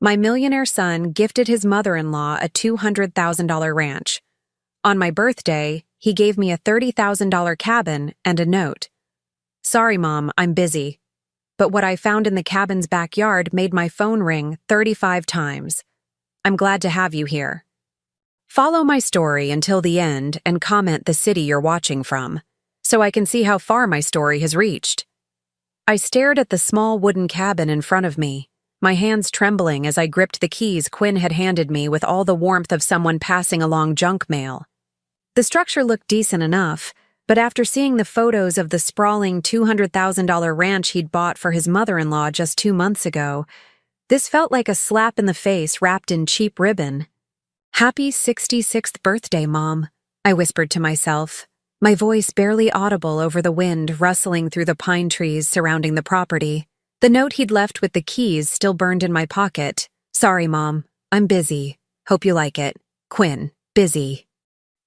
My millionaire son gifted his mother-in-law a $200,000 ranch. On my birthday, he gave me a $30,000 cabin and a note. Sorry, Mom, I'm busy. But what I found in the cabin's backyard made my phone ring 35 times. I'm glad to have you here. Follow my story until the end and comment the city you're watching from, so I can see how far my story has reached. I stared at the small wooden cabin in front of me, my hands trembling as I gripped the keys Quinn had handed me with all the warmth of someone passing along junk mail. The structure looked decent enough, but after seeing the photos of the sprawling $200,000 ranch he'd bought for his mother-in-law just 2 months ago, this felt like a slap in the face wrapped in cheap ribbon. Happy 66th birthday, Mom, I whispered to myself, my voice barely audible over the wind rustling through the pine trees surrounding the property. The note he'd left with the keys still burned in my pocket. Sorry, Mom, I'm busy. Hope you like it. Quinn, busy.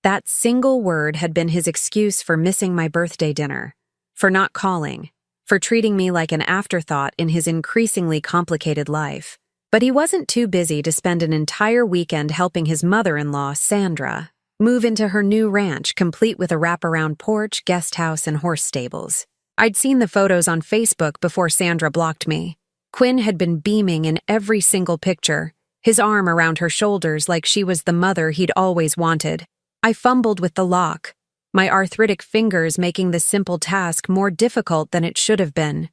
That single word had been his excuse for missing my birthday dinner, for not calling, for treating me like an afterthought in his increasingly complicated life. But he wasn't too busy to spend an entire weekend helping his mother-in-law, Sandra, move into her new ranch complete with a wraparound porch, guest house, and horse stables. I'd seen the photos on Facebook before Sandra blocked me. Quinn had been beaming in every single picture, his arm around her shoulders like she was the mother he'd always wanted. I fumbled with the lock, my arthritic fingers making the simple task more difficult than it should have been.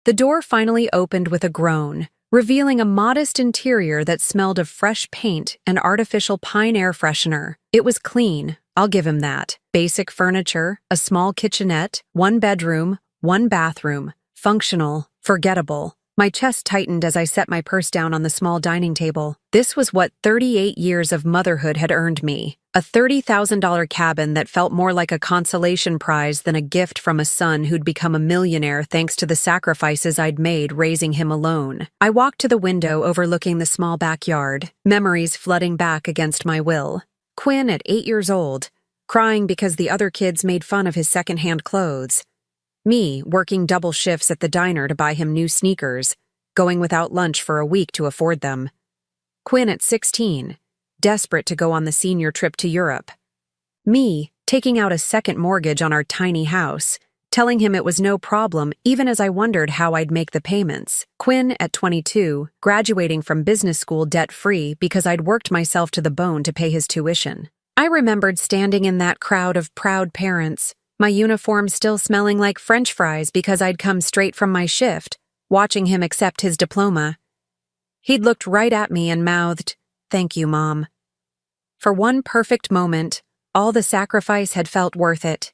The door finally opened with a groan, revealing a modest interior that smelled of fresh paint and artificial pine air freshener. It was clean, I'll give him that. Basic furniture, a small kitchenette, 1 bedroom, 1 bathroom. Functional, forgettable. My chest tightened as I set my purse down on the small dining table. This was what 38 years of motherhood had earned me. A $30,000 cabin that felt more like a consolation prize than a gift from a son who'd become a millionaire thanks to the sacrifices I'd made raising him alone. I walked to the window overlooking the small backyard, memories flooding back against my will. Quinn at 8 years old, crying because the other kids made fun of his secondhand clothes. Me working double shifts at the diner to buy him new sneakers, going without lunch for a week to afford them. Quinn at 16, desperate to go on the senior trip to Europe. Me taking out a second mortgage on our tiny house, telling him it was no problem even as I wondered how I'd make the payments. Quinn at 22, graduating from business school debt-free because I'd worked myself to the bone to pay his tuition. I remembered standing in that crowd of proud parents, my uniform still smelling like French fries because I'd come straight from my shift, watching him accept his diploma. He'd looked right at me and mouthed, "Thank you, Mom." For one perfect moment, all the sacrifice had felt worth it.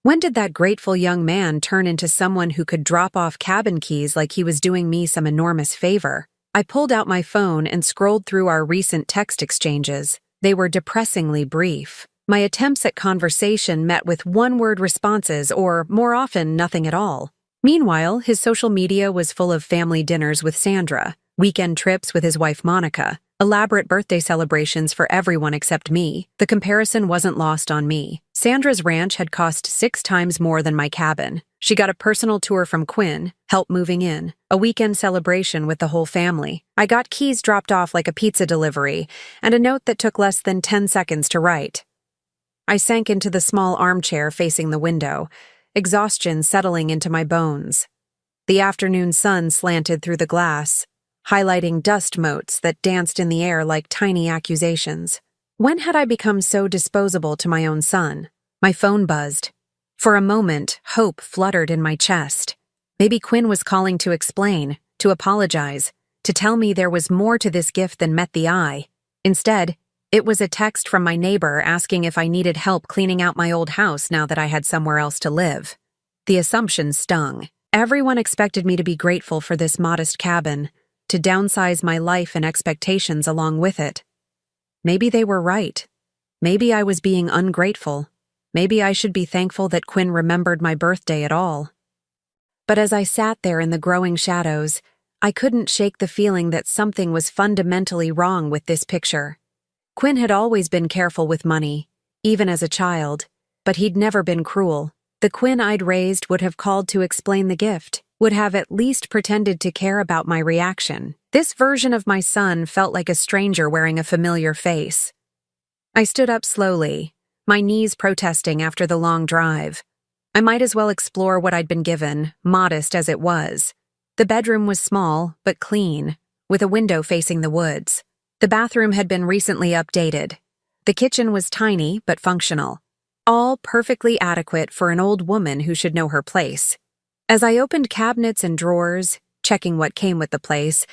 When did that grateful young man turn into someone who could drop off cabin keys like he was doing me some enormous favor? I pulled out my phone and scrolled through our recent text exchanges. They were depressingly brief. My attempts at conversation met with one-word responses or, more often, nothing at all. Meanwhile, his social media was full of family dinners with Sandra, weekend trips with his wife Monica, elaborate birthday celebrations for everyone except me. The comparison wasn't lost on me. Sandra's ranch had cost 6 times more than my cabin. She got a personal tour from Quinn, help moving in, a weekend celebration with the whole family. I got keys dropped off like a pizza delivery, and a note that took less than 10 seconds to write. I sank into the small armchair facing the window, exhaustion settling into my bones. The afternoon sun slanted through the glass, highlighting dust motes that danced in the air like tiny accusations. When had I become so disposable to my own son? My phone buzzed. For a moment, hope fluttered in my chest. Maybe Quinn was calling to explain, to apologize, to tell me there was more to this gift than met the eye. Instead, it was a text from my neighbor asking if I needed help cleaning out my old house now that I had somewhere else to live. The assumption stung. Everyone expected me to be grateful for this modest cabin, to downsize my life and expectations along with it. Maybe they were right. Maybe I was being ungrateful. Maybe I should be thankful that Quinn remembered my birthday at all. But as I sat there in the growing shadows, I couldn't shake the feeling that something was fundamentally wrong with this picture. Quinn had always been careful with money, even as a child, but he'd never been cruel. The Quinn I'd raised would have called to explain the gift. would have at least pretended to care about my reaction. This version of my son felt like a stranger wearing a familiar face. I stood up slowly, my knees protesting after the long drive. I might as well explore what I'd been given, modest as it was. The bedroom was small, but clean, with a window facing the woods. The bathroom had been recently updated. The kitchen was tiny, but functional. All perfectly adequate for an old woman who should know her place. As I opened cabinets and drawers, checking what came with the place,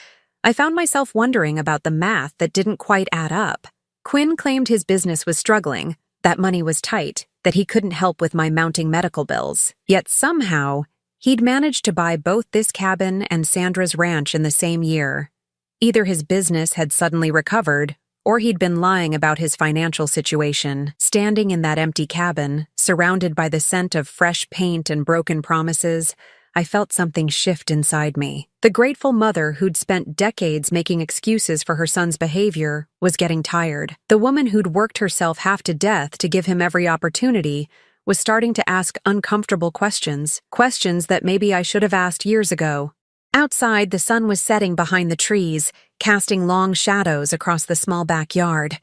I found myself wondering about the math that didn't quite add up. Quinn claimed his business was struggling, that money was tight, that he couldn't help with my mounting medical bills. Yet somehow, he'd managed to buy both this cabin and Sandra's ranch in the same year. Either his business had suddenly recovered, or he'd been lying about his financial situation. Standing in that empty cabin, surrounded by the scent of fresh paint and broken promises, I felt something shift inside me. The grateful mother who'd spent decades making excuses for her son's behavior was getting tired. The woman who'd worked herself half to death to give him every opportunity was starting to ask uncomfortable questions that maybe I should have asked years ago. Outside, the sun was setting behind the trees, casting long shadows across the small backyard.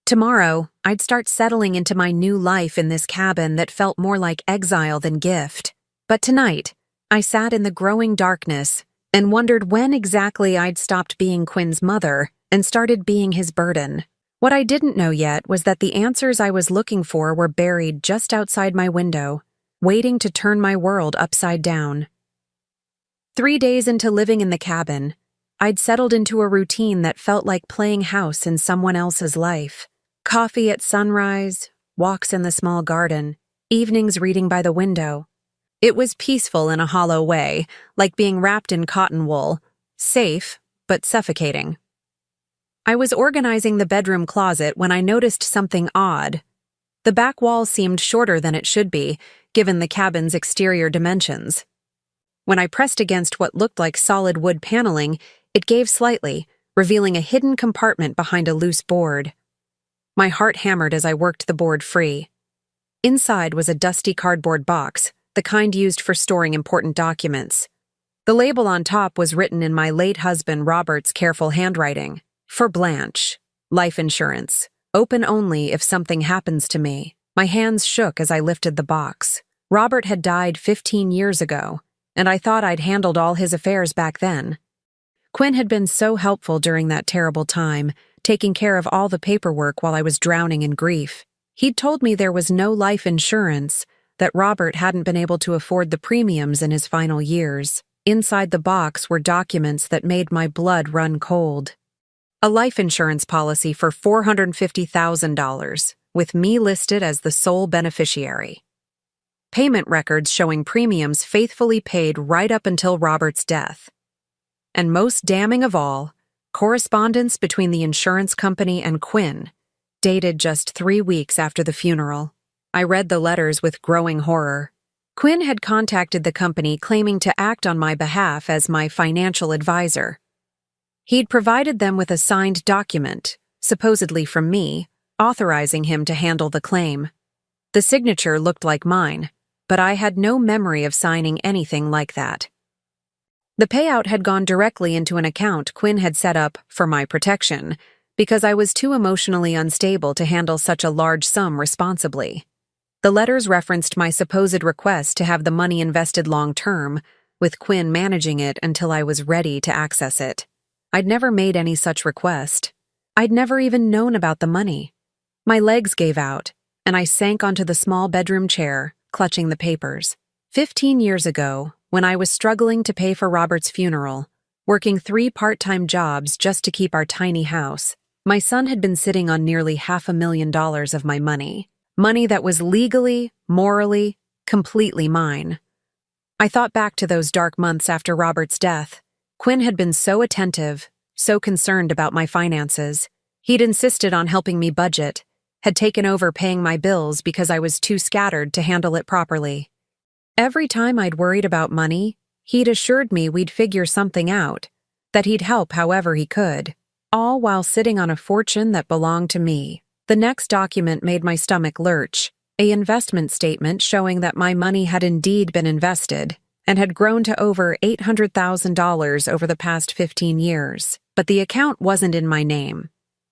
Tomorrow, I'd start settling into my new life in this cabin that felt more like exile than gift. But tonight, I sat in the growing darkness and wondered when exactly I'd stopped being Quinn's mother and started being his burden. What I didn't know yet was that the answers I was looking for were buried just outside my window, waiting to turn my world upside down. 3 days into living in the cabin, I'd settled into a routine that felt like playing house in someone else's life. Coffee at sunrise, walks in the small garden, evenings reading by the window. It was peaceful in a hollow way, like being wrapped in cotton wool, safe, but suffocating. I was organizing the bedroom closet when I noticed something odd. The back wall seemed shorter than it should be, given the cabin's exterior dimensions. When I pressed against what looked like solid wood paneling, it gave slightly, revealing a hidden compartment behind a loose board. My heart hammered as I worked the board free. Inside was a dusty cardboard box, the kind used for storing important documents. The label on top was written in my late husband Robert's careful handwriting. For Blanche, life insurance, open only if something happens to me. My hands shook as I lifted the box. Robert had died 15 years ago, and I thought I'd handled all his affairs back then. Quinn had been so helpful during that terrible time, taking care of all the paperwork while I was drowning in grief. He'd told me there was no life insurance, that Robert hadn't been able to afford the premiums in his final years. Inside the box were documents that made my blood run cold. A life insurance policy for $450,000, with me listed as the sole beneficiary. Payment records showing premiums faithfully paid right up until Robert's death. And most damning of all, correspondence between the insurance company and Quinn, dated just 3 weeks after the funeral. I read the letters with growing horror. Quinn had contacted the company claiming to act on my behalf as my financial advisor. He'd provided them with a signed document, supposedly from me, authorizing him to handle the claim. The signature looked like mine, but I had no memory of signing anything like that. The payout had gone directly into an account Quinn had set up for my protection, because I was too emotionally unstable to handle such a large sum responsibly. The letters referenced my supposed request to have the money invested long-term, with Quinn managing it until I was ready to access it. I'd never made any such request. I'd never even known about the money. My legs gave out, and I sank onto the small bedroom chair, clutching the papers. 15 years ago, when I was struggling to pay for Robert's funeral, working 3 part-time jobs just to keep our tiny house, my son had been sitting on nearly $500,000 of my money. Money that was legally, morally, completely mine. I thought back to those dark months after Robert's death. Quinn had been so attentive, so concerned about my finances. He'd insisted on helping me budget, had taken over paying my bills because I was too scattered to handle it properly. Every time I'd worried about money, he'd assured me we'd figure something out, that he'd help however he could, all while sitting on a fortune that belonged to me. The next document made my stomach lurch, an investment statement showing that my money had indeed been invested, and had grown to over $800,000 over the past 15 years. But the account wasn't in my name.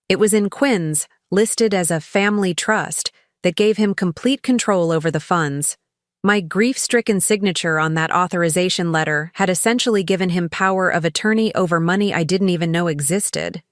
It was in Quinn's, listed as a family trust that gave him complete control over the funds. My grief-stricken signature on that authorization letter had essentially given him power of attorney over money I didn't even know existed.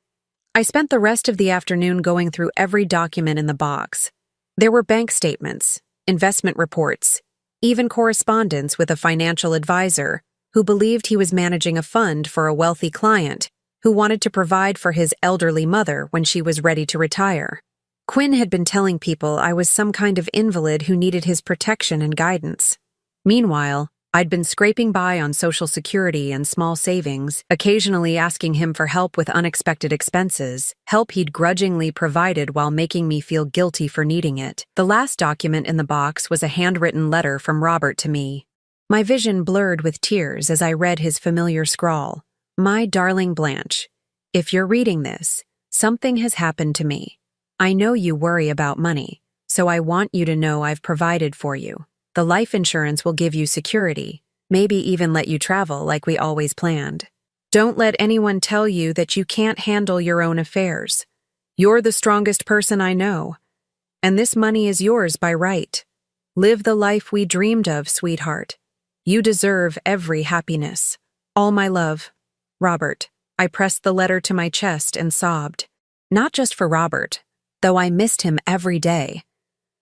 I spent the rest of the afternoon going through every document in the box. There were bank statements, investment reports, even correspondence with a financial advisor who believed he was managing a fund for a wealthy client who wanted to provide for his elderly mother when she was ready to retire. Quinn had been telling people I was some kind of invalid who needed his protection and guidance. Meanwhile, I'd been scraping by on Social Security and small savings, occasionally asking him for help with unexpected expenses, help he'd grudgingly provided while making me feel guilty for needing it. The last document in the box was a handwritten letter from Robert to me. My vision blurred with tears as I read his familiar scrawl. My darling Blanche, if you're reading this, something has happened to me. I know you worry about money, so I want you to know I've provided for you. The life insurance will give you security, maybe even let you travel like we always planned. Don't let anyone tell you that you can't handle your own affairs. You're the strongest person I know, and this money is yours by right. Live the life we dreamed of, sweetheart. You deserve every happiness. All my love, Robert. I pressed the letter to my chest and sobbed. Not just for Robert, though I missed him every day,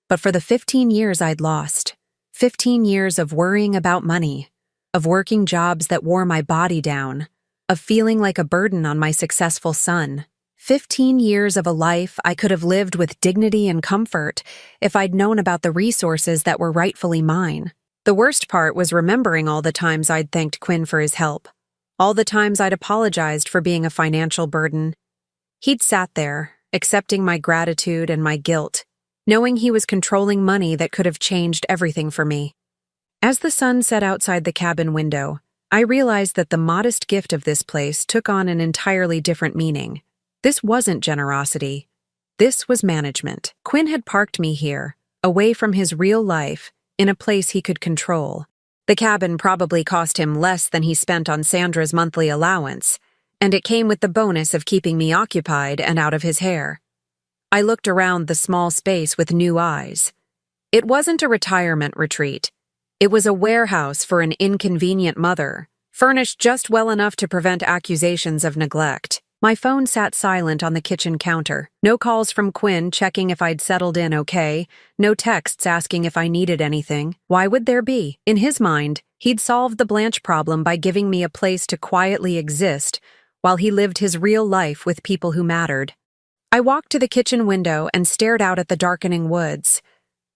but for the 15 years I'd lost. 15 years of worrying about money, of working jobs that wore my body down, of feeling like a burden on my successful son. 15 years of a life I could have lived with dignity and comfort if I'd known about the resources that were rightfully mine. The worst part was remembering all the times I'd thanked Quinn for his help, all the times I'd apologized for being a financial burden. He'd sat there, accepting my gratitude and my guilt, knowing he was controlling money that could have changed everything for me. As the sun set outside the cabin window, I realized that the modest gift of this place took on an entirely different meaning. This wasn't generosity. This was management. Quinn had parked me here, away from his real life, in a place he could control. The cabin probably cost him less than he spent on Sandra's monthly allowance, and it came with the bonus of keeping me occupied and out of his hair. I looked around the small space with new eyes. It wasn't a retirement retreat. It was a warehouse for an inconvenient mother, furnished just well enough to prevent accusations of neglect. My phone sat silent on the kitchen counter. No calls from Quinn checking if I'd settled in okay, no texts asking if I needed anything. Why would there be? In his mind, he'd solved the Blanche problem by giving me a place to quietly exist while he lived his real life with people who mattered. I walked to the kitchen window and stared out at the darkening woods.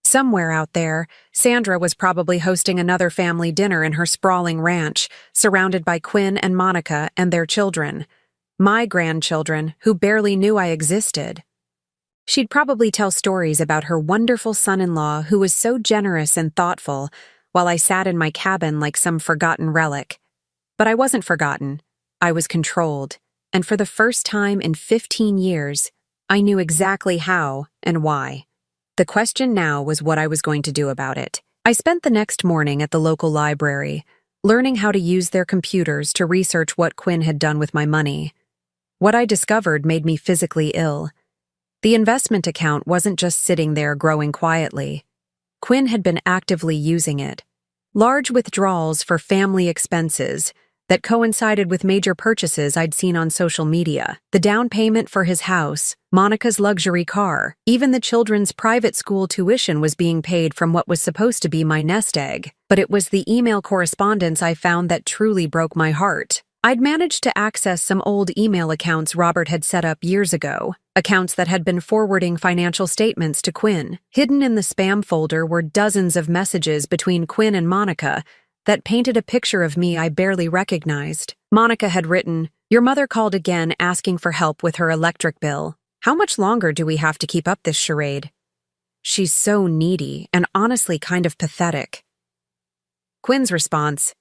Somewhere out there, Sandra was probably hosting another family dinner in her sprawling ranch, surrounded by Quinn and Monica and their children. My grandchildren, who barely knew I existed. She'd probably tell stories about her wonderful son-in-law who was so generous and thoughtful, while I sat in my cabin like some forgotten relic. But I wasn't forgotten. I was controlled, and for the first time in 15 years, I knew exactly how and why. The question now was what I was going to do about it. I spent the next morning at the local library, learning how to use their computers to research what Quinn had done with my money. What I discovered made me physically ill. The investment account wasn't just sitting there growing quietly. Quinn had been actively using it. Large withdrawals for family expenses that coincided with major purchases I'd seen on social media. The down payment for his house, Monica's luxury car, even the children's private school tuition was being paid from what was supposed to be my nest egg. But it was the email correspondence I found that truly broke my heart. I'd managed to access some old email accounts Robert had set up years ago, accounts that had been forwarding financial statements to Quinn. Hidden in the spam folder were dozens of messages between Quinn and Monica that painted a picture of me I barely recognized. Monica had written, "Your mother called again asking for help with her electric bill. How much longer do we have to keep up this charade? She's so needy and honestly kind of pathetic." Quinn's response,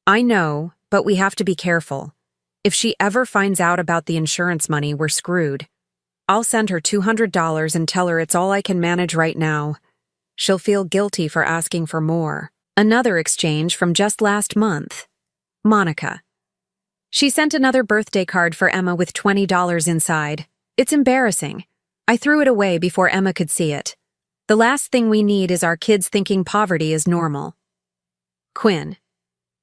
"I know, but we have to be careful. If she ever finds out about the insurance money, we're screwed. I'll send her $200 and tell her it's all I can manage right now. She'll feel guilty for asking for more." Another exchange from just last month. Monica. She sent another birthday card for Emma with $20 inside. It's embarrassing. I threw it away before Emma could see it. The last thing we need is our kids thinking poverty is normal. Quinn.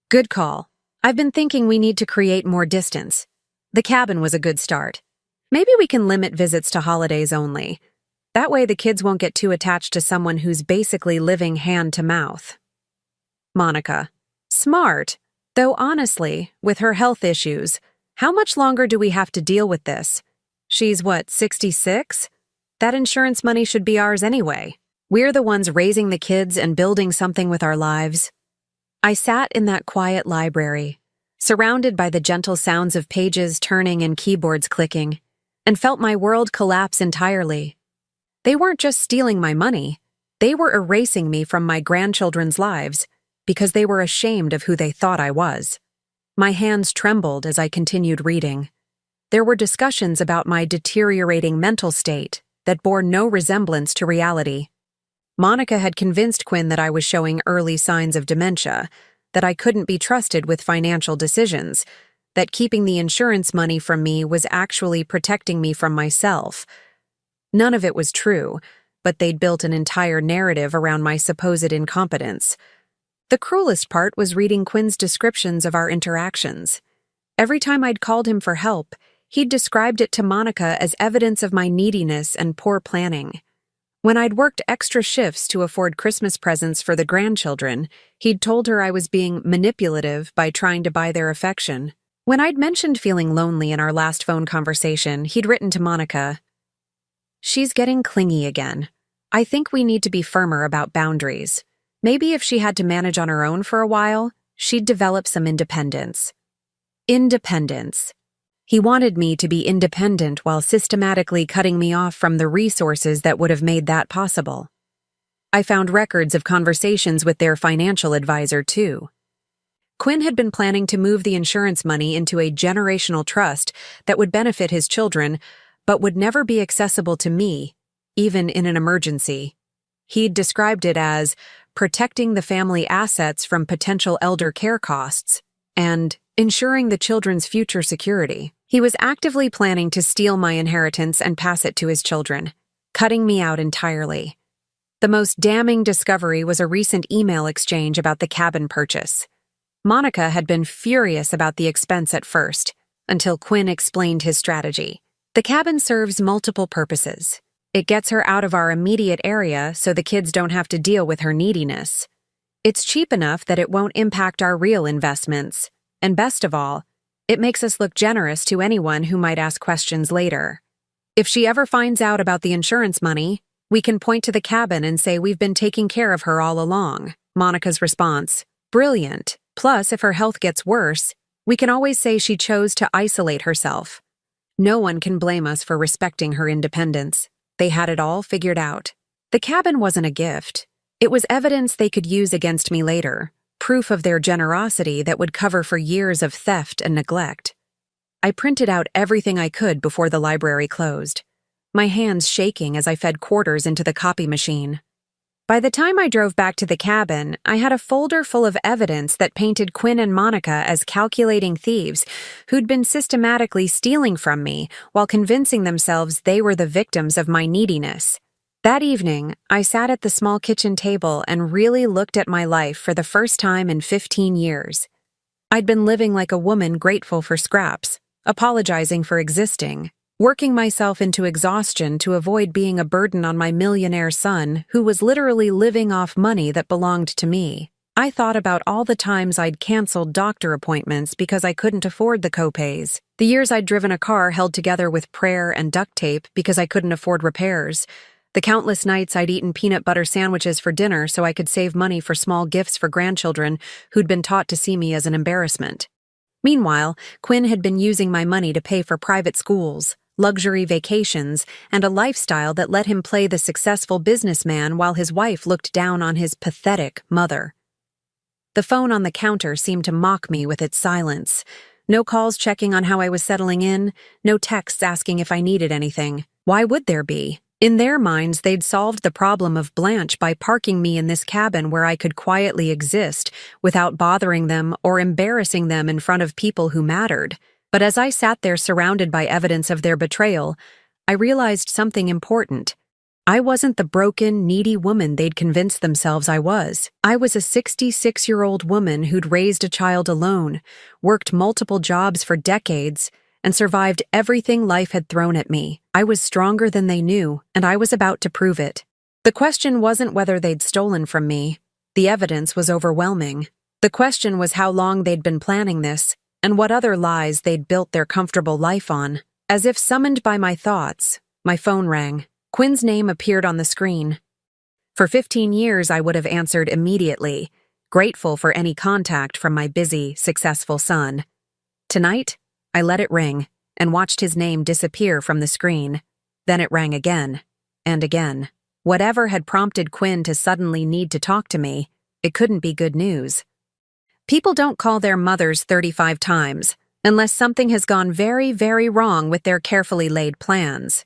Good call. I've been thinking we need to create more distance. The cabin was a good start. Maybe we can limit visits to holidays only. That way the kids won't get too attached to someone who's basically living hand to mouth. Monica. Smart. Though honestly, with her health issues, how much longer do we have to deal with this? She's 66? That insurance money should be ours anyway. We're the ones raising the kids and building something with our lives. I sat in that quiet library, surrounded by the gentle sounds of pages turning and keyboards clicking, and felt my world collapse entirely. They weren't just stealing my money, they were erasing me from my grandchildren's lives because they were ashamed of who they thought I was. My hands trembled as I continued reading. There were discussions about my deteriorating mental state that bore no resemblance to reality. Monica had convinced Quinn that I was showing early signs of dementia, that I couldn't be trusted with financial decisions, that keeping the insurance money from me was actually protecting me from myself. None of it was true, but they'd built an entire narrative around my supposed incompetence. The cruelest part was reading Quinn's descriptions of our interactions. Every time I'd called him for help, he'd described it to Monica as evidence of my neediness and poor planning. When I'd worked extra shifts to afford Christmas presents for the grandchildren, he'd told her I was being manipulative by trying to buy their affection. When I'd mentioned feeling lonely in our last phone conversation, he'd written to Monica, "She's getting clingy again. I think we need to be firmer about boundaries. Maybe if she had to manage on her own for a while, she'd develop some independence." Independence. He wanted me to be independent while systematically cutting me off from the resources that would have made that possible. I found records of conversations with their financial advisor, too. Quinn had been planning to move the insurance money into a generational trust that would benefit his children, but would never be accessible to me, even in an emergency. He'd described it as protecting the family assets from potential elder care costs and ensuring the children's future security. He was actively planning to steal my inheritance and pass it to his children, cutting me out entirely. The most damning discovery was a recent email exchange about the cabin purchase. Monica had been furious about the expense at first, until Quinn explained his strategy. The cabin serves multiple purposes. It gets her out of our immediate area so the kids don't have to deal with her neediness. It's cheap enough that it won't impact our real investments. And best of all, it makes us look generous to anyone who might ask questions later. If she ever finds out about the insurance money, we can point to the cabin and say we've been taking care of her all along. Monica's response, brilliant. Plus, if her health gets worse, we can always say she chose to isolate herself. No one can blame us for respecting her independence. They had it all figured out. The cabin wasn't a gift. It was evidence they could use against me later. Proof of their generosity that would cover for years of theft and neglect. I printed out everything I could before the library closed, my hands shaking as I fed quarters into the copy machine. By the time I drove back to the cabin, I had a folder full of evidence that painted Quinn and Monica as calculating thieves who'd been systematically stealing from me while convincing themselves they were the victims of my neediness. That evening, I sat at the small kitchen table and really looked at my life for the first time in 15 years. I'd been living like a woman grateful for scraps, apologizing for existing, working myself into exhaustion to avoid being a burden on my millionaire son who was literally living off money that belonged to me. I thought about all the times I'd canceled doctor appointments because I couldn't afford the copays, the years I'd driven a car held together with prayer and duct tape because I couldn't afford repairs, the countless nights I'd eaten peanut butter sandwiches for dinner so I could save money for small gifts for grandchildren who'd been taught to see me as an embarrassment. Meanwhile, Quinn had been using my money to pay for private schools, luxury vacations, and a lifestyle that let him play the successful businessman while his wife looked down on his pathetic mother. The phone on the counter seemed to mock me with its silence. No calls checking on how I was settling in, no texts asking if I needed anything. Why would there be? In their minds, they'd solved the problem of Blanche by parking me in this cabin where I could quietly exist without bothering them or embarrassing them in front of people who mattered. But as I sat there surrounded by evidence of their betrayal, I realized something important. I wasn't the broken, needy woman they'd convinced themselves I was. I was a 66-year-old woman who'd raised a child alone, worked multiple jobs for decades, and survived everything life had thrown at me. I was stronger than they knew, and I was about to prove it. The question wasn't whether they'd stolen from me. The evidence was overwhelming. The question was how long they'd been planning this, and what other lies they'd built their comfortable life on. As if summoned by my thoughts, my phone rang. Quinn's name appeared on the screen. For 15 years, I would have answered immediately, grateful for any contact from my busy, successful son. Tonight, I let it ring and watched his name disappear from the screen. Then it rang again and again. Whatever had prompted Quinn to suddenly need to talk to me, it couldn't be good news. People don't call their mothers 35 times unless something has gone very, very wrong with their carefully laid plans.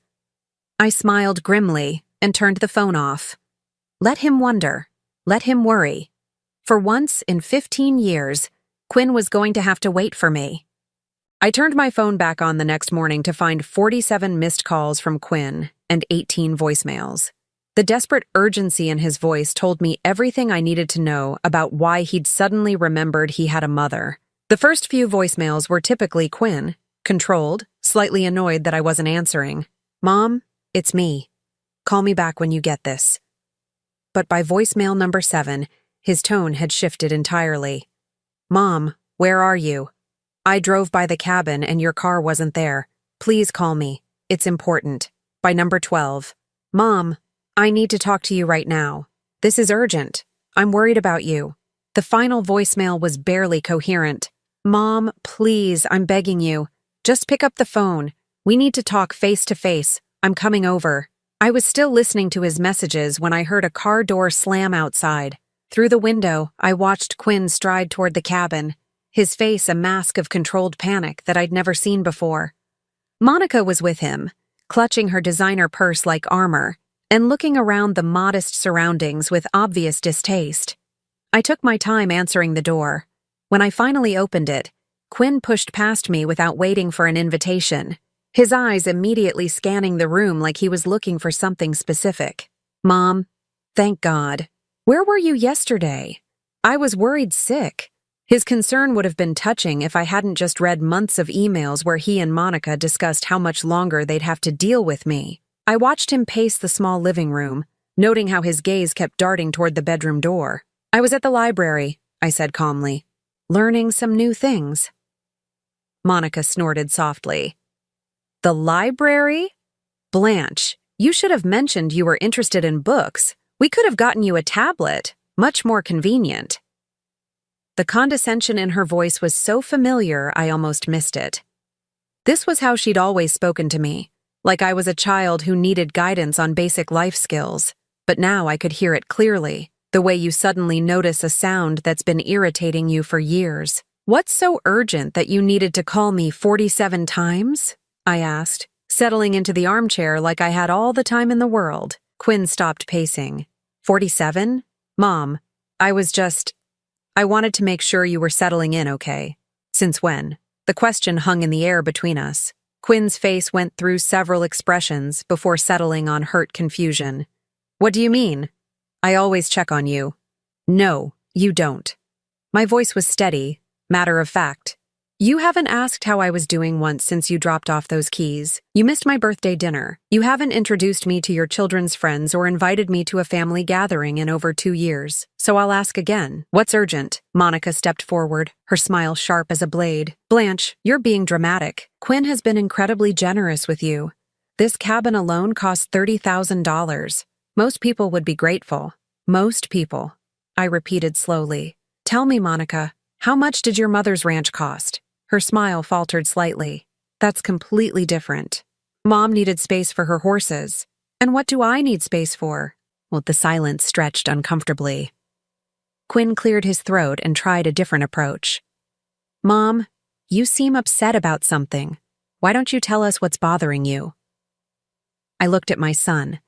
I smiled grimly and turned the phone off. Let him wonder. Let him worry. For once in 15 years, Quinn was going to have to wait for me. I turned my phone back on the next morning to find 47 missed calls from Quinn and 18 voicemails. The desperate urgency in his voice told me everything I needed to know about why he'd suddenly remembered he had a mother. The first few voicemails were typically Quinn, controlled, slightly annoyed that I wasn't answering. "Mom, it's me. Call me back when you get this." But by voicemail number 7, his tone had shifted entirely. "Mom, where are you? I drove by the cabin and your car wasn't there. Please call me. It's important." By number 12, "Mom, I need to talk to you right now. This is urgent. I'm worried about you." The final voicemail was barely coherent. "Mom, please, I'm begging you. Just pick up the phone. We need to talk face to face. I'm coming over." I was still listening to his messages when I heard a car door slam outside. Through the window, I watched Quinn stride toward the cabin, his face a mask of controlled panic that I'd never seen before. Monica was with him, clutching her designer purse like armor, and looking around the modest surroundings with obvious distaste. I took my time answering the door. When I finally opened it, Quinn pushed past me without waiting for an invitation, his eyes immediately scanning the room like he was looking for something specific. "Mom, thank God. Where were you yesterday? I was worried sick." His concern would have been touching if I hadn't just read months of emails where he and Monica discussed how much longer they'd have to deal with me. I watched him pace the small living room, noting how his gaze kept darting toward the bedroom door. "I was at the library," I said calmly, "learning some new things." Monica snorted softly. "The library? Blanche, you should have mentioned you were interested in books. We could have gotten you a tablet, much more convenient." The condescension in her voice was so familiar I almost missed it. This was how she'd always spoken to me, like I was a child who needed guidance on basic life skills. But now I could hear it clearly, the way you suddenly notice a sound that's been irritating you for years. "What's so urgent that you needed to call me 47 times?" I asked, settling into the armchair like I had all the time in the world. Quinn stopped pacing. 47? "Mom, I wanted to make sure you were settling in okay." "Since when?" The question hung in the air between us. Quinn's face went through several expressions before settling on hurt confusion. "What do you mean?" "I always check on you." "No, you don't." My voice was steady, matter of fact. "You haven't asked how I was doing once since you dropped off those keys. You missed my birthday dinner. You haven't introduced me to your children's friends or invited me to a family gathering in over 2 years. So I'll ask again. What's urgent?" Monica stepped forward, her smile sharp as a blade. "Blanche, you're being dramatic. Quinn has been incredibly generous with you. This cabin alone cost $30,000. Most people would be grateful." "Most people," I repeated slowly. "Tell me, Monica, how much did your mother's ranch cost?" Her smile faltered slightly. "That's completely different. Mom needed space for her horses. And what do I need space for?" Well, the silence stretched uncomfortably. Quinn cleared his throat and tried a different approach. "Mom, you seem upset about something. Why don't you tell us what's bothering you?" I looked at my son,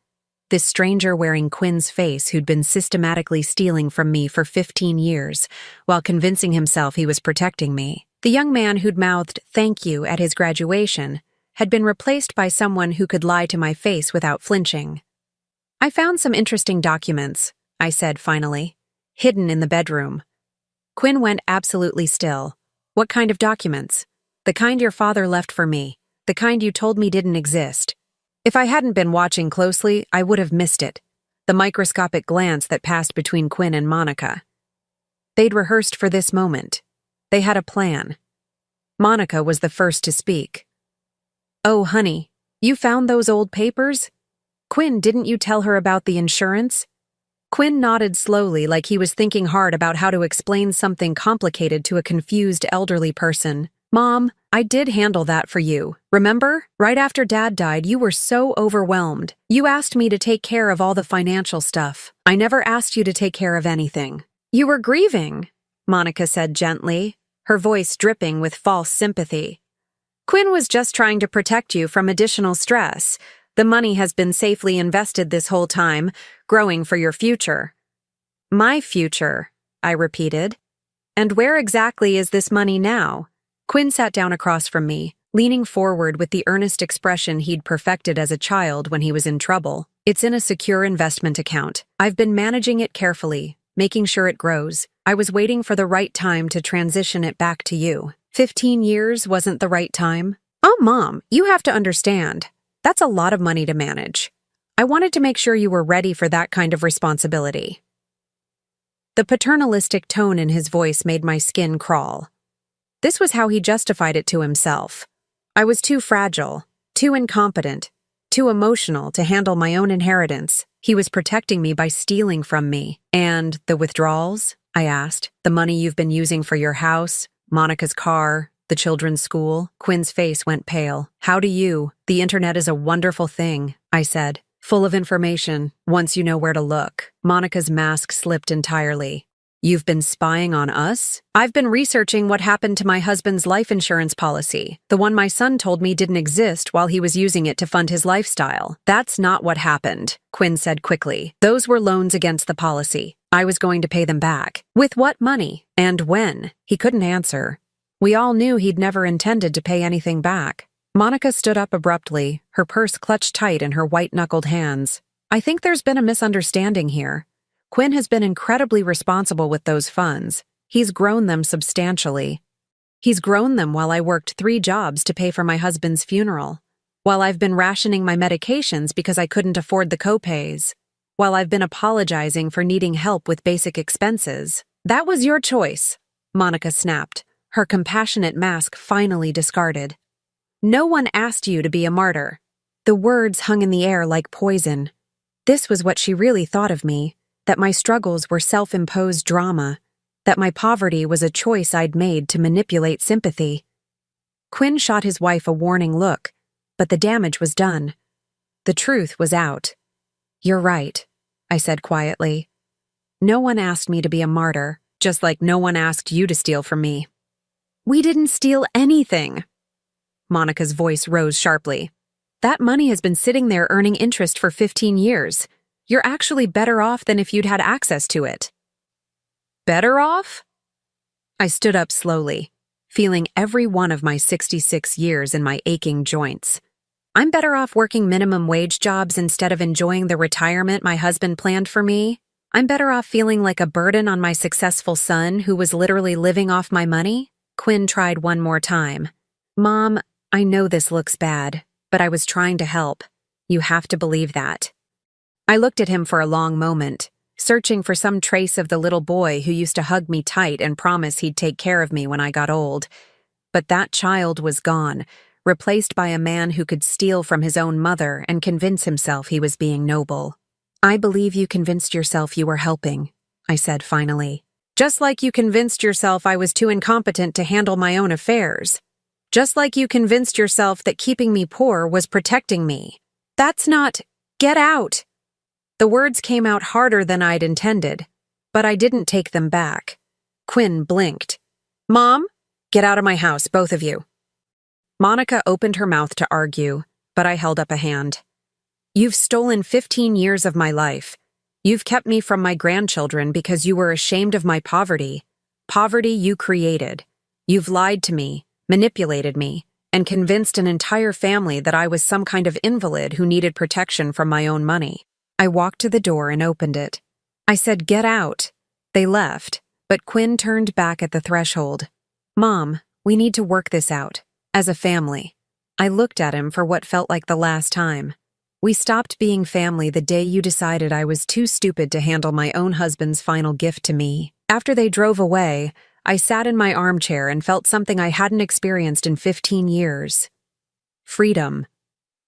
this stranger wearing Quinn's face who'd been systematically stealing from me for 15 years, while convincing himself he was protecting me. The young man who'd mouthed "thank you" at his graduation had been replaced by someone who could lie to my face without flinching. "I found some interesting documents," I said finally, "hidden in the bedroom." Quinn went absolutely still. "What kind of documents?" "The kind your father left for me. The kind you told me didn't exist." If I hadn't been watching closely, I would have missed it. The microscopic glance that passed between Quinn and Monica. They'd rehearsed for this moment. They had a plan. Monica was the first to speak. "Oh, honey, you found those old papers? Quinn, didn't you tell her about the insurance?" Quinn nodded slowly, like he was thinking hard about how to explain something complicated to a confused elderly person. "Mom, I did handle that for you. Remember? Right after Dad died, you were so overwhelmed. You asked me to take care of all the financial stuff. I never asked you to take care of anything." "You were grieving," Monica said gently, her voice dripping with false sympathy. "Quinn was just trying to protect you from additional stress. The money has been safely invested this whole time, growing for your future." "My future," I repeated. "And where exactly is this money now?" Quinn sat down across from me, leaning forward with the earnest expression he'd perfected as a child when he was in trouble. "It's in a secure investment account. I've been managing it carefully, making sure it grows. I was waiting for the right time to transition it back to you. 15 years wasn't the right time." "Oh, Mom, you have to understand. That's a lot of money to manage. I wanted to make sure you were ready for that kind of responsibility." The paternalistic tone in his voice made my skin crawl. This was how he justified it to himself. I was too fragile, too incompetent, too emotional to handle my own inheritance. He was protecting me by stealing from me. "And the withdrawals?" I asked. "The money you've been using for your house, Monica's car, the children's school?" Quinn's face went pale. "How do you? The internet is a wonderful thing," I said. "Full of information, once you know where to look." Monica's mask slipped entirely. "You've been spying on us?" "I've been researching what happened to my husband's life insurance policy, the one my son told me didn't exist while he was using it to fund his lifestyle." "That's not what happened," Quinn said quickly. "Those were loans against the policy. I was going to pay them back." "With what money? And when?" He couldn't answer. We all knew he'd never intended to pay anything back. Monica stood up abruptly, her purse clutched tight in her white-knuckled hands. "I think there's been a misunderstanding here. Quinn has been incredibly responsible with those funds. He's grown them substantially. He's grown them while I worked 3 jobs to pay for my husband's funeral, while I've been rationing my medications because I couldn't afford the copays, while I've been apologizing for needing help with basic expenses." "That was your choice," Monica snapped, her compassionate mask finally discarded. "No one asked you to be a martyr." The words hung in the air like poison. This was what she really thought of me, that my struggles were self-imposed drama, that my poverty was a choice I'd made to manipulate sympathy. Quinn shot his wife a warning look, but the damage was done. The truth was out. "You're right," I said quietly. "No one asked me to be a martyr, just like no one asked you to steal from me." "We didn't steal anything." Monica's voice rose sharply. "That money has been sitting there earning interest for 15 years. You're actually better off than if you'd had access to it." "Better off?" I stood up slowly, feeling every one of my 66 years in my aching joints. "I'm better off working minimum wage jobs instead of enjoying the retirement my husband planned for me. I'm better off feeling like a burden on my successful son who was literally living off my money." Quinn tried one more time. "Mom, I know this looks bad, but I was trying to help. You have to believe that." I looked at him for a long moment, searching for some trace of the little boy who used to hug me tight and promise he'd take care of me when I got old. But that child was gone, replaced by a man who could steal from his own mother and convince himself he was being noble. "I believe you convinced yourself you were helping," I said finally. "Just like you convinced yourself I was too incompetent to handle my own affairs. Just like you convinced yourself that keeping me poor was protecting me. That's not— Get out!" The words came out harder than I'd intended, but I didn't take them back. Quinn blinked. "Mom, get out of my house, both of you." Monica opened her mouth to argue, but I held up a hand. You've stolen 15 years of my life. You've kept me from my grandchildren because you were ashamed of my poverty. Poverty you created. You've lied to me, manipulated me, and convinced an entire family that I was some kind of invalid who needed protection from my own money. I walked to the door and opened it. I said, "Get out." They left, but Quinn turned back at the threshold. "Mom, we need to work this out, as a family." I looked at him for what felt like the last time. We stopped being family the day you decided I was too stupid to handle my own husband's final gift to me. After they drove away, I sat in my armchair and felt something I hadn't experienced in 15 years. Freedom.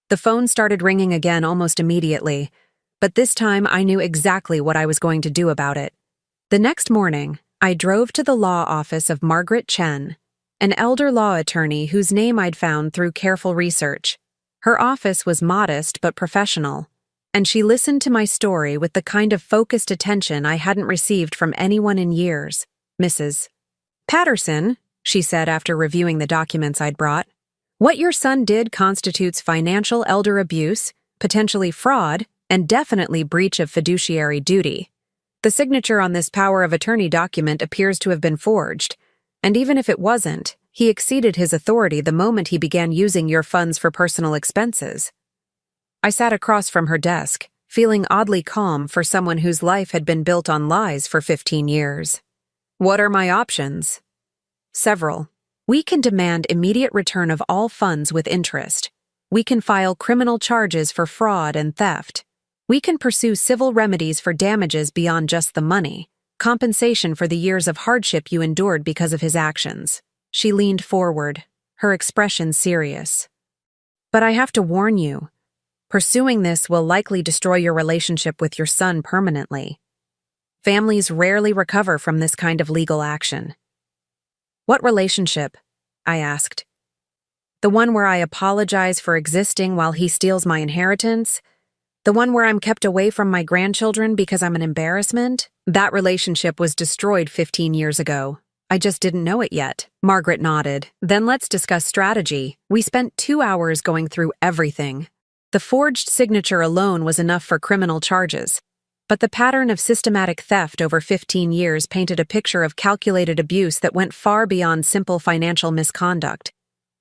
The phone started ringing again almost immediately, but this time I knew exactly what I was going to do about it. The next morning, I drove to the law office of Margaret Chen, an elder law attorney whose name I'd found through careful research. Her office was modest but professional, and she listened to my story with the kind of focused attention I hadn't received from anyone in years. "Mrs. Patterson," she said after reviewing the documents I'd brought, "what your son did constitutes financial elder abuse, potentially fraud, and definitely breach of fiduciary duty. The signature on this power of attorney document appears to have been forged, and even if it wasn't, he exceeded his authority the moment he began using your funds for personal expenses." I sat across from her desk, feeling oddly calm for someone whose life had been built on lies for 15 years. "What are my options?" "Several. We can demand immediate return of all funds with interest. We can file criminal charges for fraud and theft. We can pursue civil remedies for damages beyond just the money, compensation for the years of hardship you endured because of his actions." She leaned forward, her expression serious. "But I have to warn you, pursuing this will likely destroy your relationship with your son permanently. Families rarely recover from this kind of legal action." "What relationship?" I asked. "The one where I apologize for existing while he steals my inheritance? The one where I'm kept away from my grandchildren because I'm an embarrassment? That relationship was destroyed 15 years ago. I just didn't know it yet." Margaret nodded. "Then let's discuss strategy." We spent 2 hours going through everything. The forged signature alone was enough for criminal charges, but the pattern of systematic theft over 15 years painted a picture of calculated abuse that went far beyond simple financial misconduct.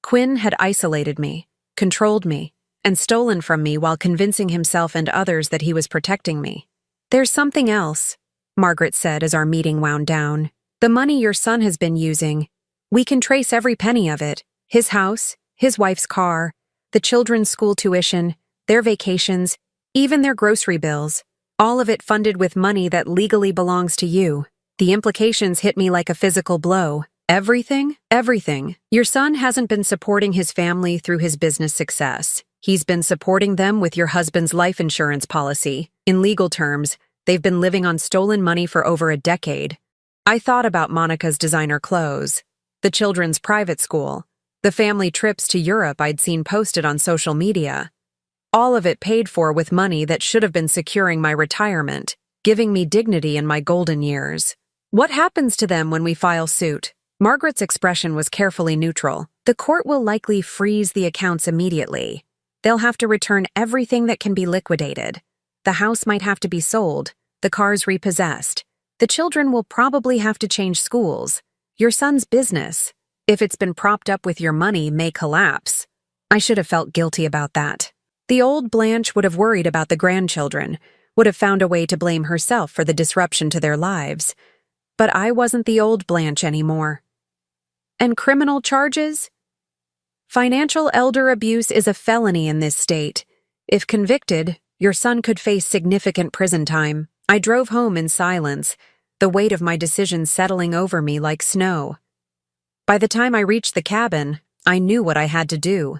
Quinn had isolated me, controlled me, and stolen from me while convincing himself and others that he was protecting me. "There's something else," Margaret said as our meeting wound down. "The money your son has been using. We can trace every penny of it. His house, his wife's car, the children's school tuition, their vacations, even their grocery bills. All of it funded with money that legally belongs to you." The implications hit me like a physical blow. "Everything? Everything. Your son hasn't been supporting his family through his business success. He's been supporting them with your husband's life insurance policy. In legal terms, they've been living on stolen money for over a decade." I thought about Monica's designer clothes, the children's private school, the family trips to Europe I'd seen posted on social media. All of it paid for with money that should have been securing my retirement, giving me dignity in my golden years. "What happens to them when we file suit?" Margaret's expression was carefully neutral. "The court will likely freeze the accounts immediately. They'll have to return everything that can be liquidated. The house might have to be sold, the cars repossessed. The children will probably have to change schools. Your son's business, if it's been propped up with your money, may collapse." I should have felt guilty about that. The old Blanche would have worried about the grandchildren, would have found a way to blame herself for the disruption to their lives. But I wasn't the old Blanche anymore. "And criminal charges?" "Financial elder abuse is a felony in this state. If convicted, your son could face significant prison time." I drove home in silence, the weight of my decision settling over me like snow. By the time I reached the cabin, I knew what I had to do.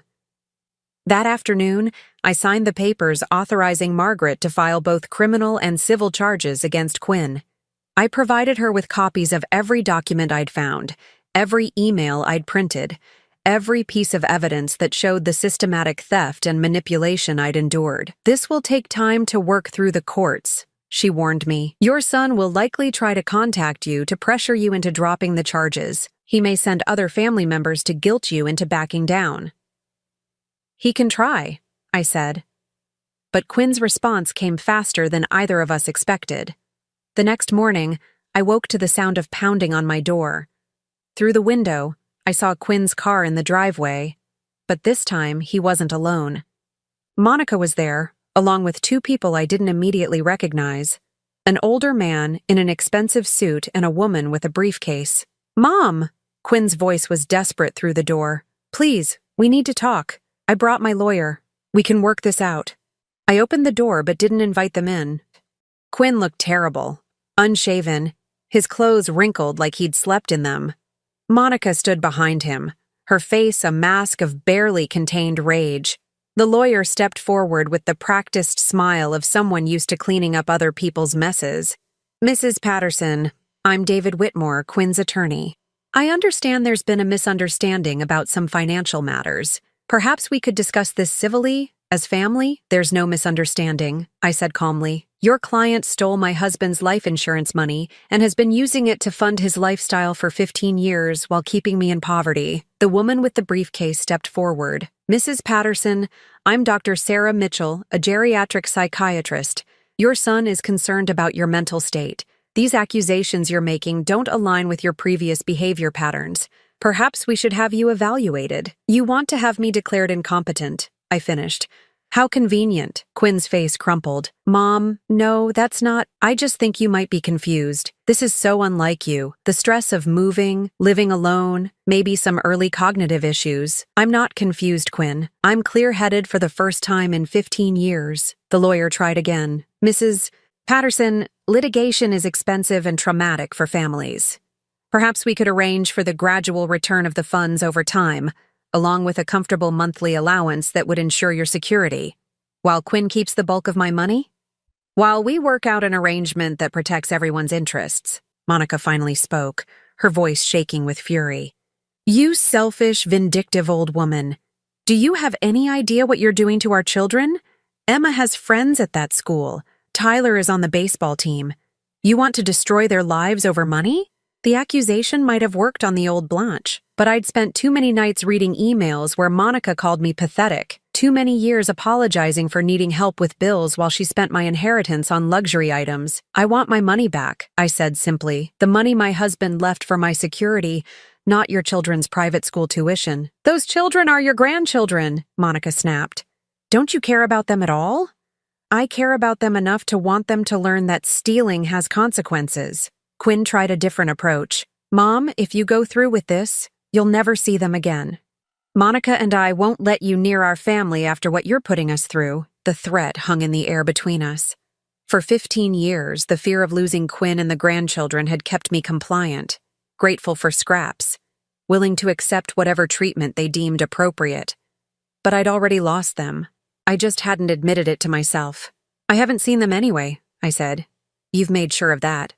That afternoon, I signed the papers authorizing Margaret to file both criminal and civil charges against Quinn. I provided her with copies of every document I'd found, every email I'd printed, every piece of evidence that showed the systematic theft and manipulation I'd endured. "This will take time to work through the courts," she warned me. "Your son will likely try to contact you to pressure you into dropping the charges. He may send other family members to guilt you into backing down." "He can try," I said. but Quinn's response came faster than either of us expected. The next morning, I woke to the sound of pounding on my door. Through the window, I saw Quinn's car in the driveway, but this time he wasn't alone. Monica was there, along with two people I didn't immediately recognize. An older man in an expensive suit and a woman with a briefcase. "Mom!" Quinn's voice was desperate through the door. "Please, we need to talk. I brought my lawyer. We can work this out." I opened the door but didn't invite them in. Quinn looked terrible, unshaven, his clothes wrinkled like he'd slept in them. Monica stood behind him, her face a mask of barely contained rage. The lawyer stepped forward with the practiced smile of someone used to cleaning up other people's messes. "Mrs. Patterson, I'm David Whitmore, Quinn's attorney. I understand there's been a misunderstanding about some financial matters. Perhaps we could discuss this civilly, as family?" "There's no misunderstanding," I said calmly. "Your client stole my husband's life insurance money and has been using it to fund his lifestyle for 15 years while keeping me in poverty." The woman with the briefcase stepped forward. "Mrs. Patterson, I'm Dr. Sarah Mitchell, a geriatric psychiatrist. Your son is concerned about your mental state. These accusations you're making don't align with your previous behavior patterns. Perhaps we should have you evaluated." "You want to have me declared incompetent," I finished. "How convenient." Quinn's face crumpled. "Mom, no, that's not. I just think you might be confused. This is so unlike you. The stress of moving, living alone, maybe some early cognitive issues." "I'm not confused, Quinn. I'm clear-headed for the first time in 15 years. The lawyer tried again. "Mrs. Patterson, litigation is expensive and traumatic for families. Perhaps we could arrange for the gradual return of the funds over time, along with a comfortable monthly allowance that would ensure your security, while Quinn keeps the bulk of my money? While we work out an arrangement that protects everyone's interests," Monica finally spoke, her voice shaking with fury. "You selfish, vindictive old woman. Do you have any idea what you're doing to our children? Emma has friends at that school. Tyler is on the baseball team. You want to destroy their lives over money?" The accusation might have worked on the old Blanche, but I'd spent too many nights reading emails where Monica called me pathetic, too many years apologizing for needing help with bills while she spent my inheritance on luxury items. "I want my money back," I said simply. "The money my husband left for my security, not your children's private school tuition." "Those children are your grandchildren," Monica snapped. "Don't you care about them at all?" "I care about them enough to want them to learn that stealing has consequences." Quinn tried a different approach. "Mom, if you go through with this, you'll never see them again. Monica and I won't let you near our family after what you're putting us through." The threat hung in the air between us. For 15 years, the fear of losing Quinn and the grandchildren had kept me compliant, grateful for scraps, willing to accept whatever treatment they deemed appropriate. But I'd already lost them. I just hadn't admitted it to myself. "I haven't seen them anyway," I said. "You've made sure of that."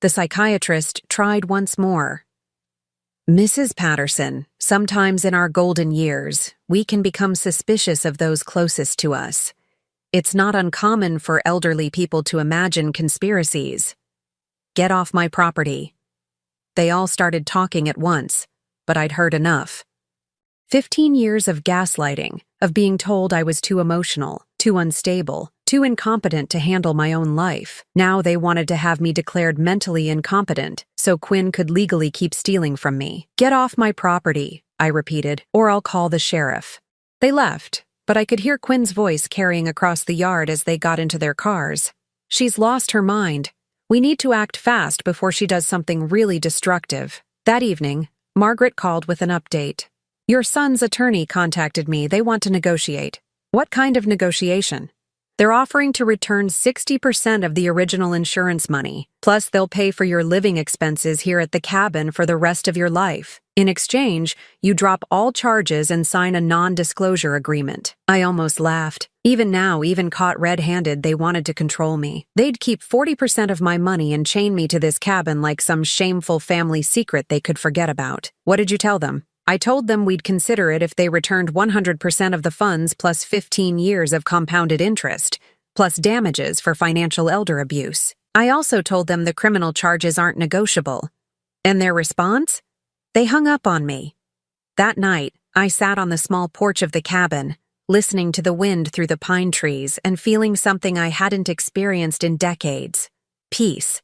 The psychiatrist tried once more. "Mrs. Patterson, sometimes in our golden years, we can become suspicious of those closest to us. It's not uncommon for elderly people to imagine conspiracies. Get off my property." They all started talking at once, but I'd heard enough. 15 years of gaslighting, of being told I was too emotional, too unstable, too incompetent to handle my own life. Now they wanted to have me declared mentally incompetent so Quinn could legally keep stealing from me. "Get off my property," I repeated, "or I'll call the sheriff." They left, but I could hear Quinn's voice carrying across the yard as they got into their cars. "She's lost her mind. We need to act fast before she does something really destructive." That evening, Margaret called with an update. "Your son's attorney contacted me. They want to negotiate." "What kind of negotiation?" "They're offering to return 60% of the original insurance money, plus they'll pay for your living expenses here at the cabin for the rest of your life. In exchange, you drop all charges and sign a non-disclosure agreement." I almost laughed. Even now, even caught red-handed, they wanted to control me. They'd keep 40% of my money and chain me to this cabin like some shameful family secret they could forget about. "What did you tell them?" "I told them we'd consider it if they returned 100% of the funds plus 15 years of compounded interest, plus damages for financial elder abuse. I also told them the criminal charges aren't negotiable." And their response? They hung up on me. That night, I sat on the small porch of the cabin, listening to the wind through the pine trees and feeling something I hadn't experienced in decades. Peace.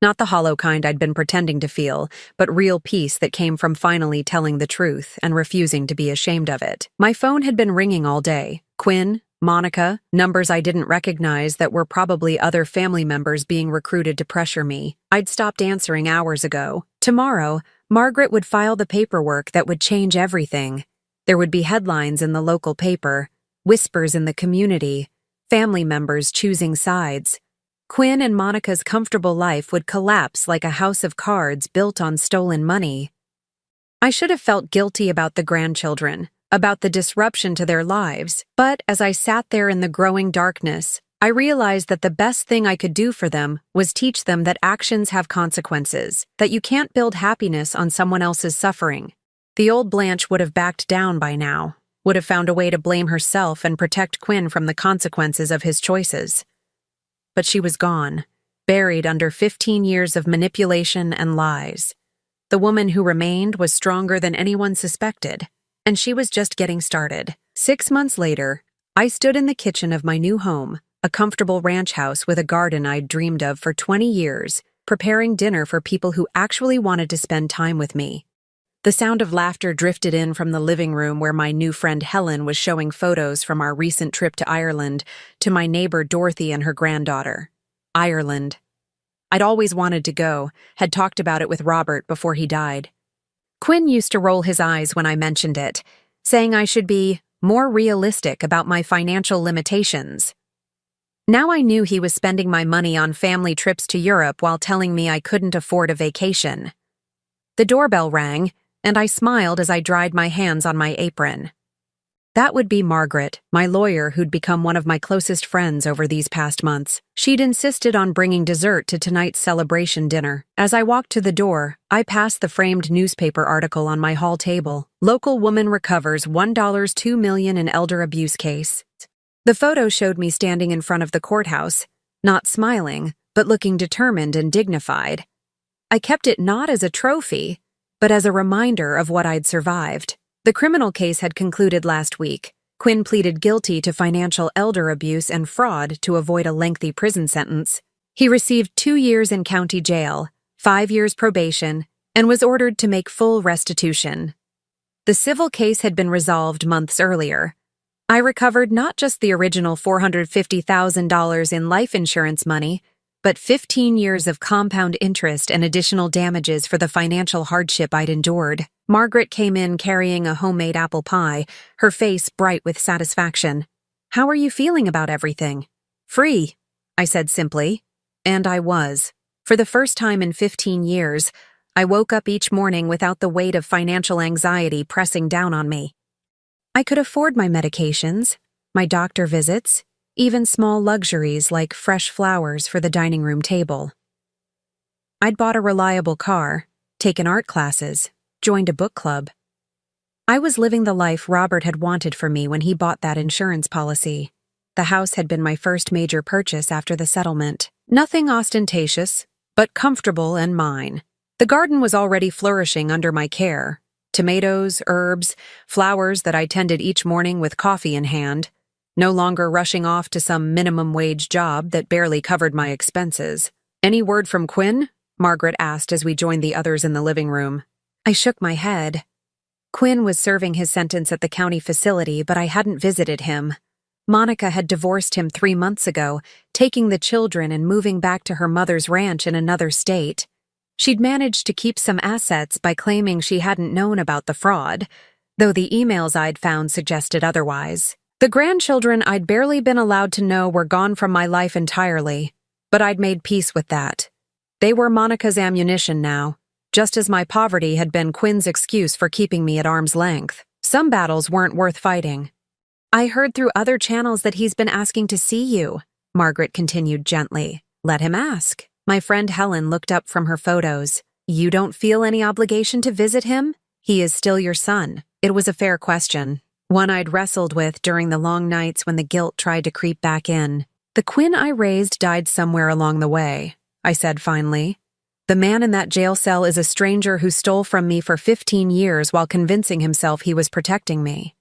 Not the hollow kind I'd been pretending to feel, but real peace that came from finally telling the truth and refusing to be ashamed of it. My phone had been ringing all day. Quinn, Monica, numbers I didn't recognize that were probably other family members being recruited to pressure me. I'd stopped answering hours ago. Tomorrow, Margaret would file the paperwork that would change everything. There would be headlines in the local paper, whispers in the community, family members choosing sides. Quinn and Monica's comfortable life would collapse like a house of cards built on stolen money. I should have felt guilty about the grandchildren, about the disruption to their lives, but as I sat there in the growing darkness, I realized that the best thing I could do for them was teach them that actions have consequences, that you can't build happiness on someone else's suffering. The old Blanche would have backed down by now, would have found a way to blame herself and protect Quinn from the consequences of his choices. But she was gone, buried under 15 years of manipulation and lies. The woman who remained was stronger than anyone suspected, and she was just getting started. 6 months later, I stood in the kitchen of my new home, a comfortable ranch house with a garden I'd dreamed of for 20 years, preparing dinner for people who actually wanted to spend time with me. The sound of laughter drifted in from the living room where my new friend Helen was showing photos from our recent trip to Ireland to my neighbor Dorothy and her granddaughter. Ireland. I'd always wanted to go, had talked about it with Robert before he died. Quinn used to roll his eyes when I mentioned it, saying I should be more realistic about my financial limitations. Now I knew he was spending my money on family trips to Europe while telling me I couldn't afford a vacation. The doorbell rang, and I smiled as I dried my hands on my apron. That would be Margaret, my lawyer who'd become one of my closest friends over these past months. She'd insisted on bringing dessert to tonight's celebration dinner. As I walked to the door, I passed the framed newspaper article on my hall table. Local woman recovers $1.2 million in elder abuse case. The photo showed me standing in front of the courthouse, not smiling, but looking determined and dignified. I kept it not as a trophy, but as a reminder of what I'd survived. The criminal case had concluded last week. Quinn pleaded guilty to financial elder abuse and fraud to avoid a lengthy prison sentence. He received 2 years in county jail, 5 years probation, and was ordered to make full restitution. The civil case had been resolved months earlier. I recovered not just the original $450,000 in life insurance money, but 15 years of compound interest and additional damages for the financial hardship I'd endured. Margaret came in carrying a homemade apple pie, her face bright with satisfaction. "How are you feeling about everything?" "Free," I said simply. And I was. For the first time in 15 years, I woke up each morning without the weight of financial anxiety pressing down on me. I could afford my medications, my doctor visits, even small luxuries like fresh flowers for the dining room table. I'd bought a reliable car, taken art classes, joined a book club. I was living the life Robert had wanted for me when he bought that insurance policy. The house had been my first major purchase after the settlement. Nothing ostentatious, but comfortable and mine. The garden was already flourishing under my care. Tomatoes, herbs, flowers that I tended each morning with coffee in hand. No longer rushing off to some minimum wage job that barely covered my expenses. "Any word from Quinn?" Margaret asked as we joined the others in the living room. I shook my head. Quinn was serving his sentence at the county facility, but I hadn't visited him. Monica had divorced him 3 months ago, taking the children and moving back to her mother's ranch in another state. She'd managed to keep some assets by claiming she hadn't known about the fraud, though the emails I'd found suggested otherwise. The grandchildren I'd barely been allowed to know were gone from my life entirely, but I'd made peace with that. They were Monica's ammunition now, just as my poverty had been Quinn's excuse for keeping me at arm's length. Some battles weren't worth fighting. "I heard through other channels that he's been asking to see you," Margaret continued gently. "Let him ask." My friend Helen looked up from her photos. "You don't feel any obligation to visit him? He is still your son." It was a fair question, one I'd wrestled with during the long nights when the guilt tried to creep back in. "The Quinn I raised died somewhere along the way," I said finally. "The man in that jail cell is a stranger who stole from me for 15 years while convincing himself he was protecting me."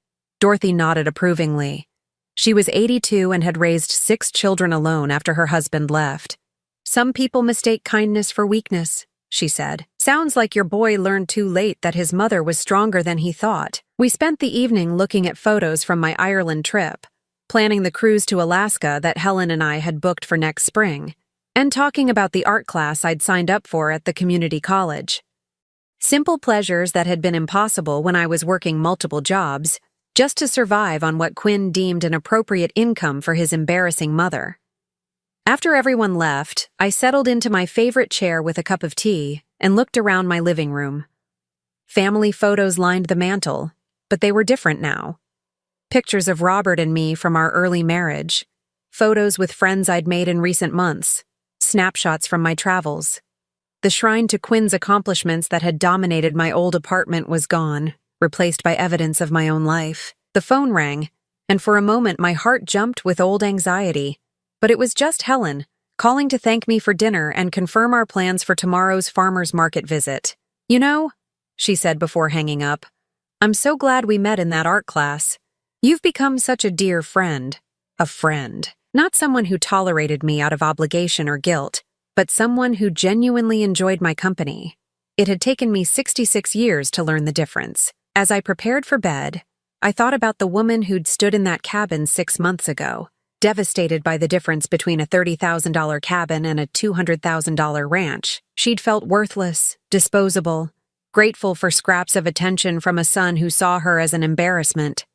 Dorothy nodded approvingly. She was 82 and had raised 6 children alone after her husband left. Some people mistake kindness for weakness, she said. Sounds like your boy learned too late that his mother was stronger than he thought. We spent the evening looking at photos from my Ireland trip, planning the cruise to Alaska that Helen and I had booked for next spring, and talking about the art class I'd signed up for at the community college. Simple pleasures that had been impossible when I was working multiple jobs, just to survive on what Quinn deemed an appropriate income for his embarrassing mother. After everyone left, I settled into my favorite chair with a cup of tea and looked around my living room. Family photos lined the mantel, but they were different now. Pictures of Robert and me from our early marriage, photos with friends I'd made in recent months, snapshots from my travels. The shrine to Quinn's accomplishments that had dominated my old apartment was gone, replaced by evidence of my own life. The phone rang, and for a moment my heart jumped with old anxiety. But it was just Helen, calling to thank me for dinner and confirm our plans for tomorrow's farmer's market visit. You know, she said before hanging up, I'm so glad we met in that art class. You've become such a dear friend. A friend. Not someone who tolerated me out of obligation or guilt, but someone who genuinely enjoyed my company. It had taken me 66 years to learn the difference. As I prepared for bed, I thought about the woman who'd stood in that cabin 6 months ago, devastated by the difference between a $30,000 cabin and a $200,000 ranch. She'd felt worthless, disposable, grateful for scraps of attention from a son who saw her as an embarrassment.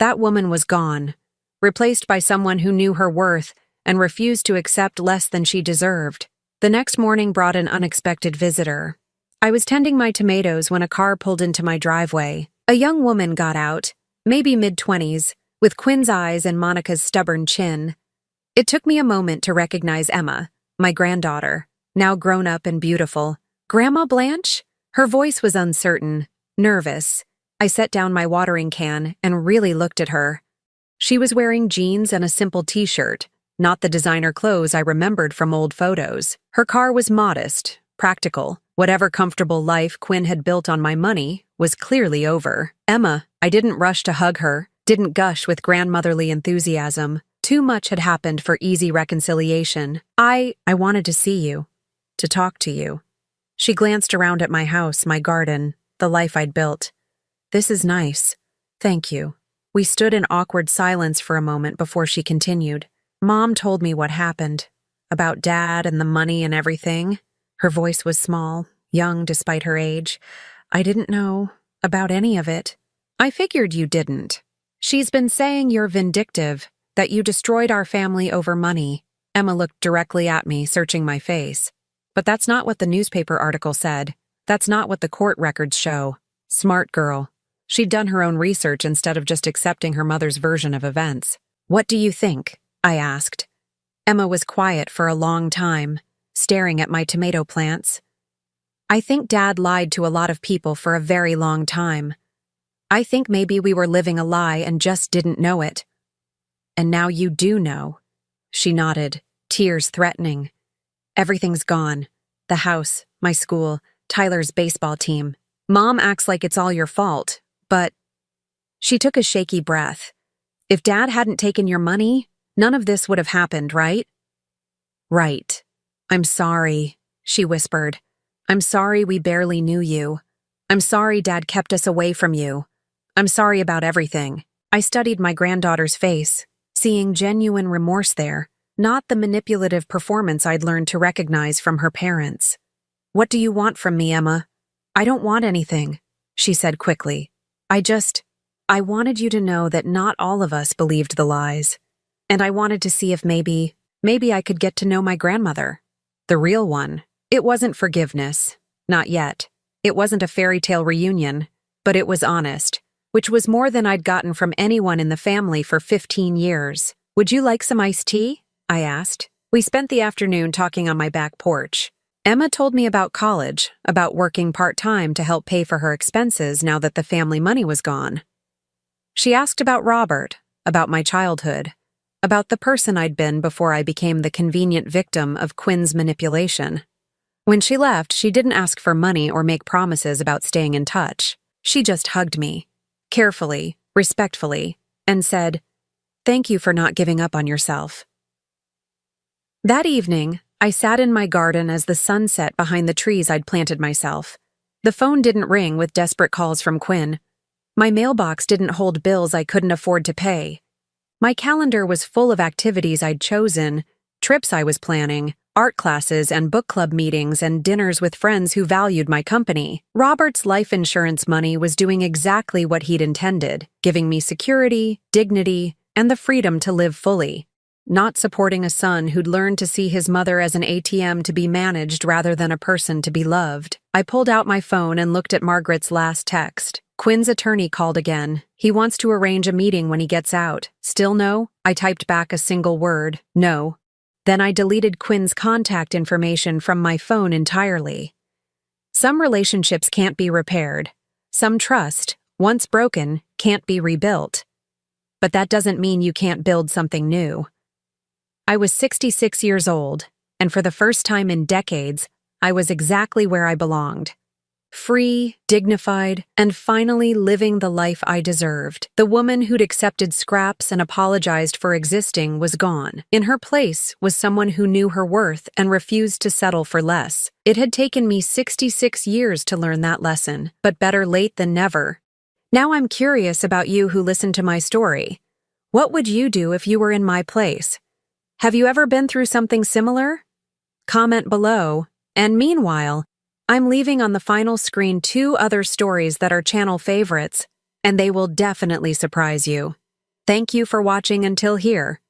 That woman was gone, replaced by someone who knew her worth and refused to accept less than she deserved. The next morning brought an unexpected visitor. I was tending my tomatoes when a car pulled into my driveway. A young woman got out, maybe mid-20s, with Quinn's eyes and Monica's stubborn chin. It took me a moment to recognize Emma, my granddaughter, now grown up and beautiful. Grandma Blanche? Her voice was uncertain, nervous. I set down my watering can and really looked at her. She was wearing jeans and a simple t-shirt, not the designer clothes I remembered from old photos. Her car was modest, practical. Whatever comfortable life Quinn had built on my money was clearly over. Emma, I didn't rush to hug her, didn't gush with grandmotherly enthusiasm. Too much had happened for easy reconciliation. I wanted to see you, to talk to you. She glanced around at my house, my garden, the life I'd built. This is nice. Thank you. We stood in awkward silence for a moment before she continued. Mom told me what happened, about Dad and the money and everything. Her voice was small, young despite her age. I didn't know about any of it. I figured you didn't. She's been saying you're vindictive, that you destroyed our family over money. Emma looked directly at me, searching my face. But that's not what the newspaper article said. That's not what the court records show. Smart girl. She'd done her own research instead of just accepting her mother's version of events. What do you think? I asked. Emma was quiet for a long time, staring at my tomato plants. I think Dad lied to a lot of people for a very long time. I think maybe we were living a lie and just didn't know it. And now you do know. She nodded, tears threatening. Everything's gone. The house, my school, Tyler's baseball team. Mom acts like it's all your fault, but... She took a shaky breath. If Dad hadn't taken your money, none of this would have happened, right? Right. I'm sorry, she whispered. I'm sorry we barely knew you. I'm sorry Dad kept us away from you. I'm sorry about everything. I studied my granddaughter's face, seeing genuine remorse there, not the manipulative performance I'd learned to recognize from her parents. What do you want from me, Emma? I don't want anything, she said quickly. I wanted you to know that not all of us believed the lies. And I wanted to see if maybe I could get to know my grandmother. The real one. It wasn't forgiveness. Not yet. It wasn't a fairy tale reunion, but it was honest, which was more than I'd gotten from anyone in the family for 15 years. Would you like some iced tea? I asked. We spent the afternoon talking on my back porch. Emma told me about college, about working part-time to help pay for her expenses now that the family money was gone. She asked about Robert, about my childhood, about the person I'd been before I became the convenient victim of Quinn's manipulation. When she left, she didn't ask for money or make promises about staying in touch. She just hugged me, carefully, respectfully, and said, "Thank you for not giving up on yourself." That evening, I sat in my garden as the sun set behind the trees I'd planted myself. The phone didn't ring with desperate calls from Quinn. My mailbox didn't hold bills I couldn't afford to pay. My calendar was full of activities I'd chosen, trips I was planning, art classes and book club meetings and dinners with friends who valued my company. Robert's life insurance money was doing exactly what he'd intended, giving me security, dignity, and the freedom to live fully. Not supporting a son who'd learned to see his mother as an ATM to be managed rather than a person to be loved. I pulled out my phone and looked at Margaret's last text. Quinn's attorney called again. He wants to arrange a meeting when he gets out. Still no? I typed back a single word. No. Then I deleted Quinn's contact information from my phone entirely. Some relationships can't be repaired. Some trust, once broken, can't be rebuilt. But that doesn't mean you can't build something new. I was 66 years old, and for the first time in decades, I was exactly where I belonged. Free, dignified, and finally living the life I deserved. The woman who'd accepted scraps and apologized for existing was gone. In her place was someone who knew her worth and refused to settle for less. It had taken me 66 years to learn that lesson, but better late than never. Now I'm curious about you who listened to my story. What would you do if you were in my place? Have you ever been through something similar? Comment below, and meanwhile, I'm leaving on the final screen 2 other stories that are channel favorites, and they will definitely surprise you. Thank you for watching until here.